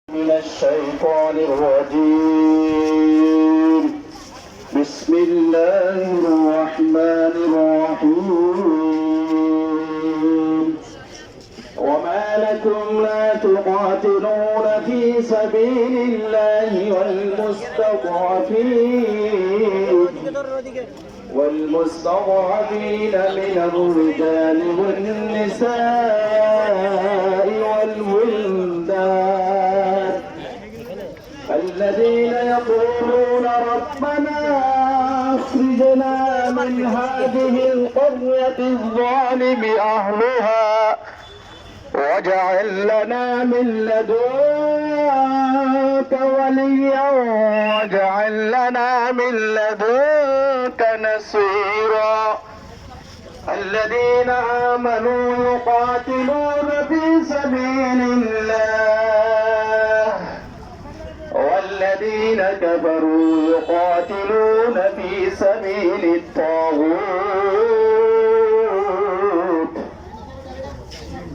من الشيطان الرجيم. بسم الله الرحمن الرحيم. وما لكم لا تقاتلون في سبيل الله والمستضعفين من الرجال والنساء والولدان الذين يقولون ربنا اخرجنا من هذه القرية الظالم أهلها واجعل لنا من لدنك وليا واجعل لنا من لدنك نصيرا. الذين آمنوا يقاتلون في سبيل الله والذين كفروا يقاتلون في سبيل الطاغوت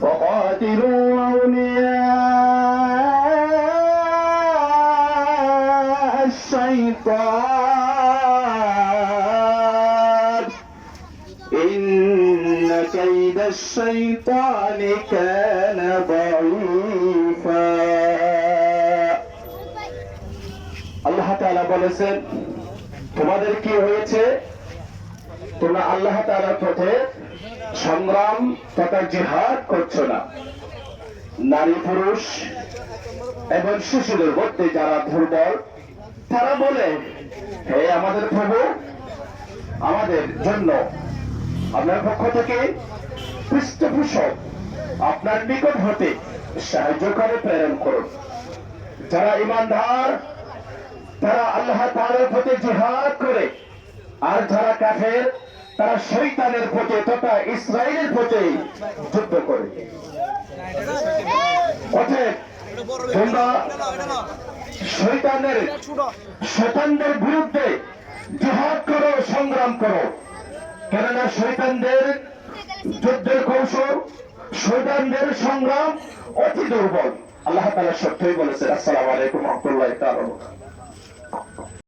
وقاتلوا أولياء الشيطان إن كيد الشيطان كان ضعيفا. আল্লাহ তাআলা বলেছেন, তোমাদের কি হয়েছে? তোমরা আল্লাহ তাআলার পথে সংগ্রাম তথা জিহাদ করছো না। নারী পুরুষ এবং শিশুদের মধ্যে যারা দুর্বল তারা বলে, হে আমাদের প্রভু, আমাদের জন্য আপনার পক্ষ থেকে পৃষ্ঠপোষক আপনার নিকট হতে সাহায্যকারী প্রেরণ করুন। যারা ঈমানদার তারা আল্লাহ তাআলার পথে জিহাদ করে, আর যারা কাফের তারা শয়তানের পথে তথা ইসরায়েলের পথে যুদ্ধ করে। অতএব তোমরা শয়তানদের বিরুদ্ধে জিহাদ করো, সংগ্রাম করো, কেননা শয়তানদের যুদ্ধের কৌশল, শয়তানদের সংগ্রাম অতি দুর্বল। আল্লাহ তাআলা সত্যই বলেছেন। আসসালামু আলাইকুম ওয়া রাহমাতুল্লাহি ওয়া বারাকাতুহু।